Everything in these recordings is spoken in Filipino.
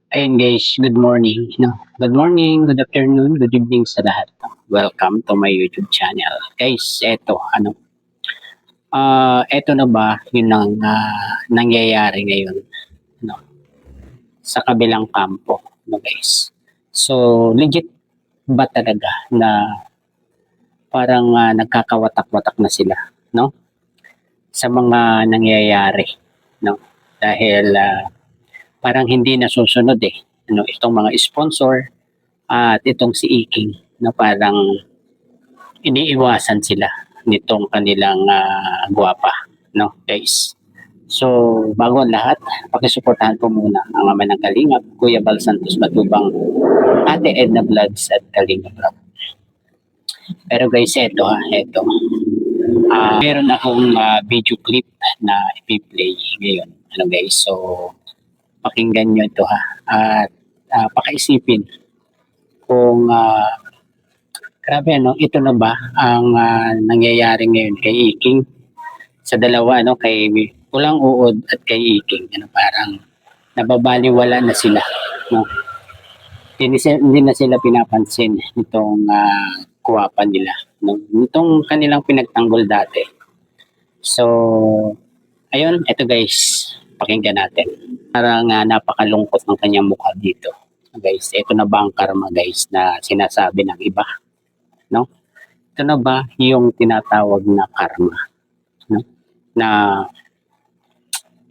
Ayun guys, good morning. No? Good morning, good afternoon, good evening sa lahat. Welcome to my YouTube channel. Guys, eto na ba yun ang nangyayari ngayon, no? Sa kabilang kampo, no guys? So, legit ba talaga na parang nagkakawatak-watak na sila, no? Sa mga nangyayari, no? Dahil parang hindi nasusunod ano, itong mga sponsor at itong si Iking na parang iniiwasan sila nitong kanilang gwapa, no guys. So, bago ang lahat, pakisuportahan po muna ang ama ng Kalingap, Kuya Bal Santos Matubang, Ate Edna Vlogs at Kalingap Rock. Pero guys, eto. Meron akong video clip na ipi-play ngayon. Ano guys, so pakinggan nyo ito ha. At pakaisipin kung grabe ano, ito na ba ang nangyayari ngayon kay Iking sa dalawa no, kay Pulang Uod at kay Iking. Ano, parang nababaliwala na sila, no. Hindi na sila pinapansin nitong kuwapa nila, no. Nitong kanilang pinagtanggol dati. So, ayun, ito guys, pakinggan natin. Parang napakalungkot ng kanyang mukha dito. Guys, ito na ba ang karma guys na sinasabi ng iba? No? Ito na ba yung tinatawag na karma? No? Na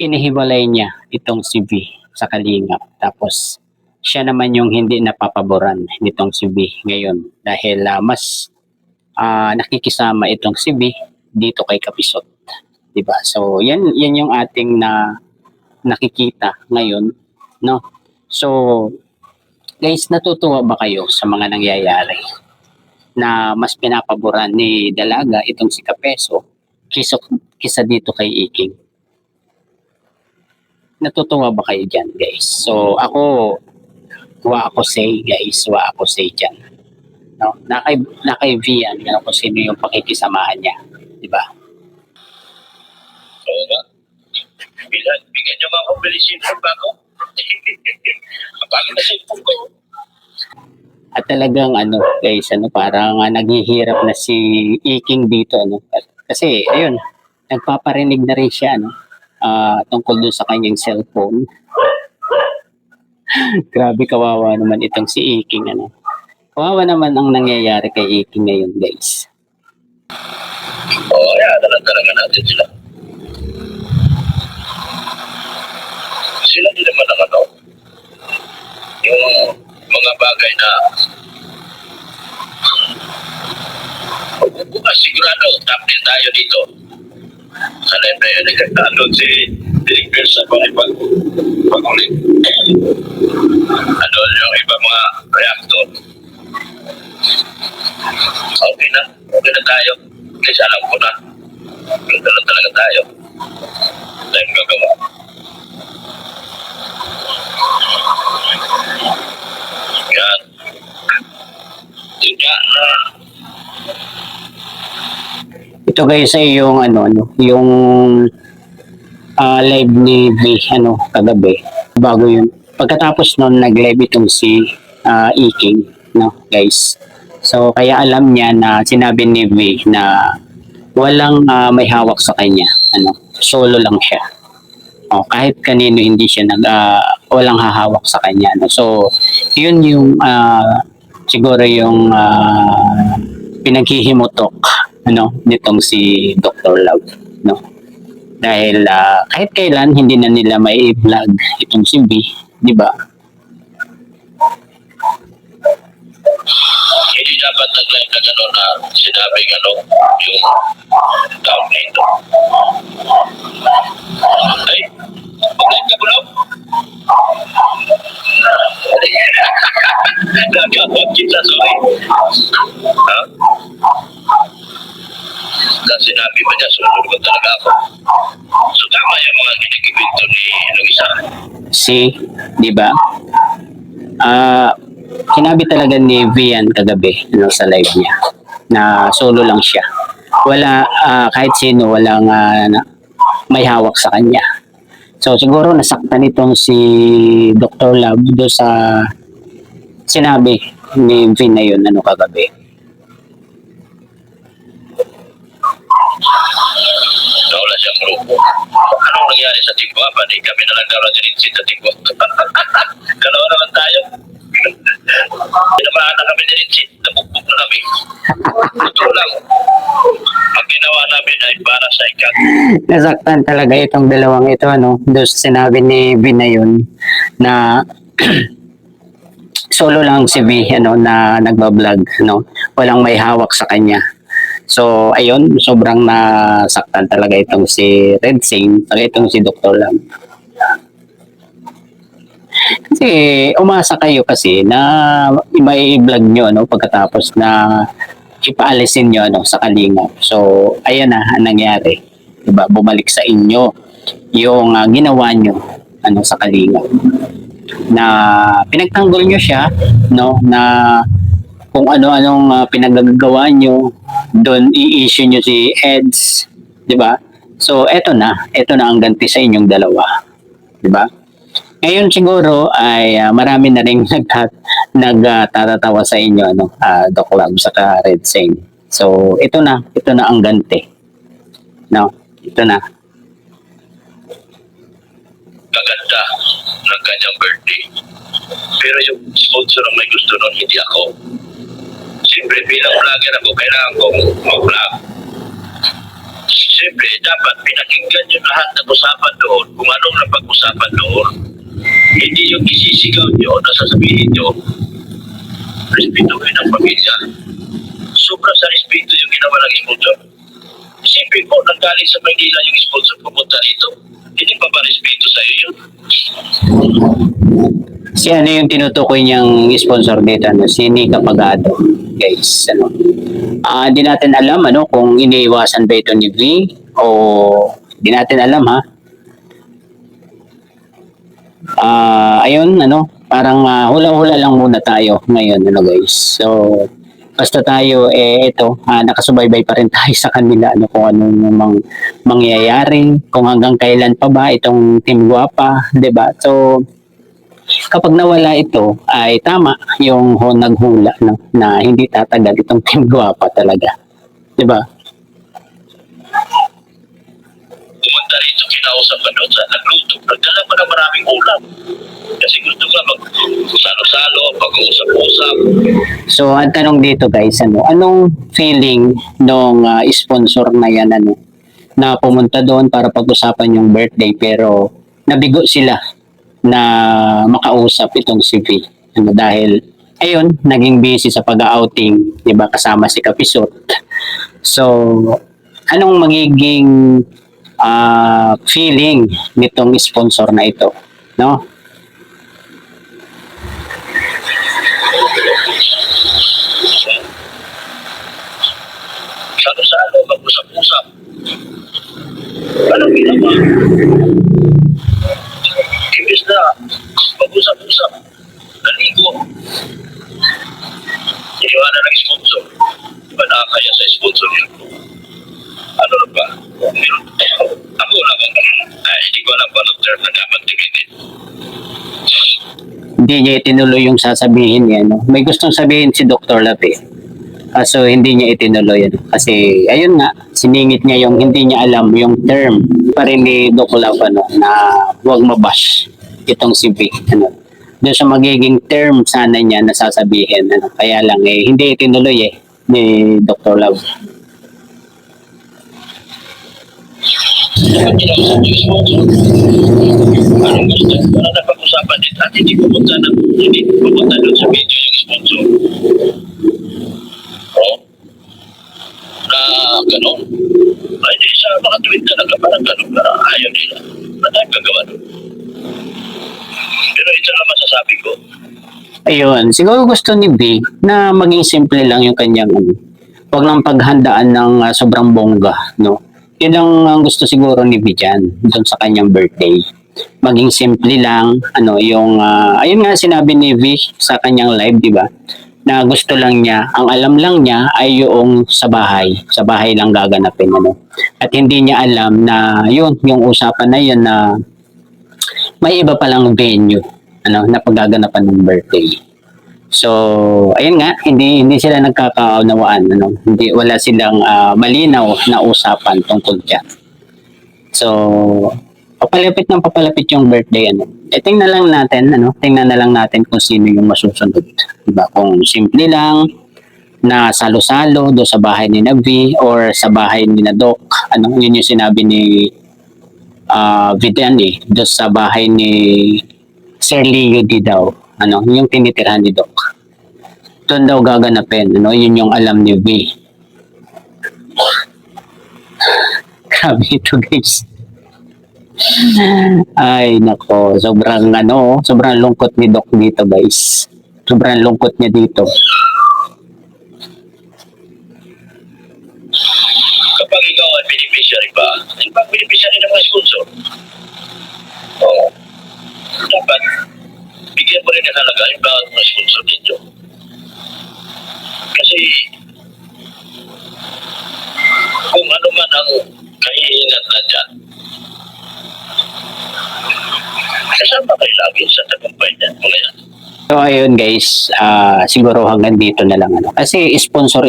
inihiwalay niya itong si V sa Kalingap. Tapos siya naman yung hindi napapaboran nitong si V ngayon dahil mas nakikisama itong si V dito kay Kapisot. Diba? So yan yung ating nakikita ngayon, no? So guys, natutuwa ba kayo sa mga nangyayari? Na mas pinapaboran ni Dalaga itong si Kapeso kisa dito kay Iking. Natutuwa ba kayo dyan guys? So ako, wa ako say guys, wa ako say dyan. No? Nakay V yan, ano kung sino yung pakikisamahan niya. Diba? Oo nga. Bigyan nyo nga akong bilisin sa bago. Ang pangit na cellphone ko. At talagang ano guys, parang naghihirap na si Iking dito ano. Kasi ayun, nagpaparinig na rin siya tungkol dun sa kanyang cellphone. Grabe kawawa naman itong si Iking ano. Kawawa naman ang nangyayari kay Iking ngayon guys. Oo, kaya talaga natin sila. Sila din naman ang yung mga bagay na bukas sigurado top 10 tayo dito sa live na yun. Nagkakaanood si Director sa pag-ulit. Ano yung iba mga reactor. Okay na tayo. Kasi alam ko na ganda na talaga tayo. Tayong gagawa. Yan. Tiga na. Ito guys ay yung yung live ni V kagabi. Bago yun. Pagkatapos noon nag-live itong si Iking, no guys. So kaya alam niya na sinabi ni V na walang may hawak sa kanya, solo lang siya. Kahit kanino hindi siya walang hahawak sa kanya. So, yun yung siguro yung pinaghihimutok nitong si Dr. Love, no? Dahil kahit kailan hindi na nila may vlog itong si B, di ba? Hindi dapat nag-live na gano'n na sinabi yung tao nito. Ay, mag-live ka bulog? Nagkakot kita, sorry. Ha? Dahil sinabi ba niya, sunod ko talaga ako. So tama yung mga ginigibinto ni Luisa. Di ba? Sinabi talaga ni Vian kagabi sa live niya na solo lang siya. Wala kahit sino walang may hawak sa kanya. So So siguro nasaktan itong si Dr. Love do sa sinabi ni Vin na yun ano kagabi. Nawala siyang grupo. Anong nangyari sa Tigwa? Pati kami na lang daw na dirinsin sa Tigwa. Dalawa naman tayo. Pinabahan na kami dirinsin. Nabugbog na kami. Totoo lang. Ang ginawa namin ay para sa ikat. Nasaktan talaga itong dalawang ito ano do sa sinabi ni Vin na yun na solo lang si V ano na nagba-vlog no, walang may hawak sa kanya. So ayun, sobrang nasaktan talaga itong si Red Sing, talaga itong si Dr. Lam. Kasi umasa kayo kasi na may vlog nyo no pagkatapos na ipaalisin nyo ano sa Kalingap. So ayan na ang nangyari. Diba? Bumalik sa inyo yung ginawa nyo ano sa Kalingap. Na pinagtanggol nyo siya no na kung ano-anong pinagagawa nyo doon i-issue nyo si Eds, 'di ba? So eto na ang ganti sa inyong dalawa, 'di ba? Ngayon siguro ay marami na ring nagtatatawa sa inyo ano, Doc Lab sa Red Sing. So ito na ang ganti. No, ito na. Maganda ng kanyang birthday. Pero yung sponsor ang may gusto nun, hindi ako. Siyempre, bilang vlogger ako, kailangan kong mag-vlog. Siyempre, dapat pinakinggan nyo lahat ng usapan doon, kung anong napag-usapan doon. Hindi yung isisigaw nyo na sasabihin nyo, respetuhin ang pamilya. Sobra sa respeto yung ginawa ng sponsor. Isipin mo, nanggaling sa Maynila yung sponsor, pupunta dito. Hindi pa ba respeto sa'yo yun? Si ano yung tinutukoy niyang sponsor dito ano, si Nika Pagado. Guys, ano. Hindi natin alam ano kung iniiwasan ba ito ni V o hindi natin alam ha. Ayun ano, parang hula-hula lang muna tayo ngayon ano guys. So basta tayo ito nakasubaybay pa rin tayo sa kanila ano kung anong mangyayari, kung hanggang kailan pa ba itong Team Guapa, 'di ba? So kapag nawala ito ay tama yung naghula no, na hindi tatagal itong Team Guapa talaga, 'di ba? Pumunta rito, kinausap ka doon sa nagluto. Nagdala pa ng maraming ulam. Kasi gusto ka mag-salo-salo, pag-uusap-usap. So ang tanong dito guys, anong feeling nung sponsor na yan ano, na pumunta doon para pag-usapan yung birthday pero nabigo sila na makausap itong si V. Ano, dahil ayun, naging busy sa pag-outing, 'di ba, kasama si Kapisot. So anong magiging feeling nitong sponsor na ito, no? Salo-salo, mag-usap-usap. Anong ginawa? Imbis na mag-usap-usap, naligo. Iniwanan ng sponsor. Diba nakakaya sa sponsor yun? Ano na ba? Ako lang hindi ko alam ba ng term na dapat gamitin. Hindi niya itinuloy yung sasabihin niya, no? May gustong sabihin si Dr. Love eh. Kaso hindi niya itinuloy ano. Kasi ayun nga, siningit niya yung hindi niya alam yung term pa rin ni Doc Love ano, na huwag mabash itong si V. Ano. Doon sa magiging term sana niya na sasabihin. Ano. Kaya lang hindi itinuloy ni Dr. Love. Kaya kinausap yung sponsor. Anong gusto? Para na pag-usapan din. At hindi pumunta doon sa video yung sponsor. Na gano'n. Ay, di sa mga tweet talaga, parang gano'n na ayaw nila. Na tayo gagawa doon. Pero ito lang masasabi ko. Ayun, siguro gusto ni V na maging simple lang yung kanyang wag lang paghandaan ng sobrang bongga, no? Yun ang gusto siguro ni V dyan, doon sa kanyang birthday. Maging simple lang, yung, ayun nga sinabi ni V sa kanyang live, di ba? Na gusto lang niya, ang alam lang niya ay yung sa bahay lang gaganapin, ano? At hindi niya alam na yun, yung usapan na yun na may iba palang venue na paggaganapan ng birthday. So, ayun nga, hindi sila nagkakaunawaan, hindi, wala silang malinaw na usapan tungkol dyan. So, papalapit yung birthday, tingnan na lang natin kung sino yung masusunod. Diba? Kung simple lang, na salo-salo do sa bahay ni Navi or sa bahay ni na Doc, yun yung sinabi ni Vidani, do sa bahay ni Sir Leo di daw, yung tinitirhan ni Doc. Doon daw gaganapin, yun yung alam ni V. Grabe ito, guys. Ay, nako, sobrang lungkot ni Doc dito, guys. Sobrang lungkot niya dito. Kapag ikaw ay beneficiary ba, pag beneficiary ng mga sponsor, oo, dapat bigyan mo rin ng halaga yung mga sponsor ninyo. Kasi kung ano man ang kahihingan na dyan, kasama kayo lagi sa tagumpay niyan, mga yan. So ayun guys, siguro hanggang dito na lang Kasi sponsor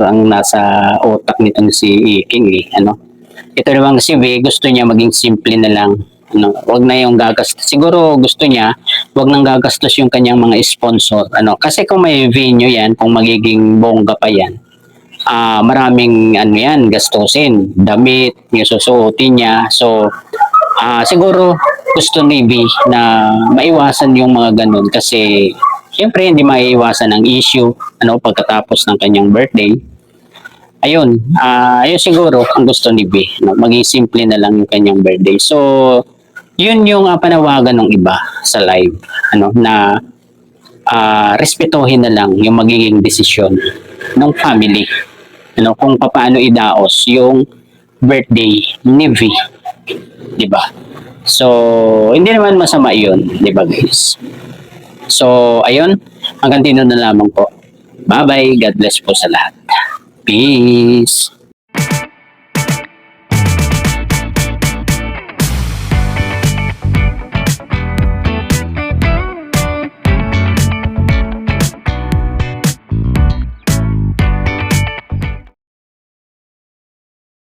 ang nasa utak nitong si King Ito naman si V, gusto niya maging simple na lang. Wag na yung gagastos. Siguro gusto niya, wag nang gagastos yung kanyang mga sponsor. Kasi kung may venue yan, kung magiging bongga pa yan, maraming yan, gastusin. Damit, yung susuotin niya. So, siguro gusto ni V na maiwasan yung mga ganun kasi siyempre hindi maiiwasan ang issue pagkatapos ng kanyang birthday. Ayun siguro ang gusto ni V, maging simple na lang yung kanyang birthday. So yun yung panawagan ng iba sa live na respetuhin na lang yung magiging desisyon ng family kung paano idaos yung birthday ni V, di ba? So, hindi naman masama yun, di ba guys? So, ayun, hanggang dito na lamang po. Bye-bye, God bless po sa lahat. Peace!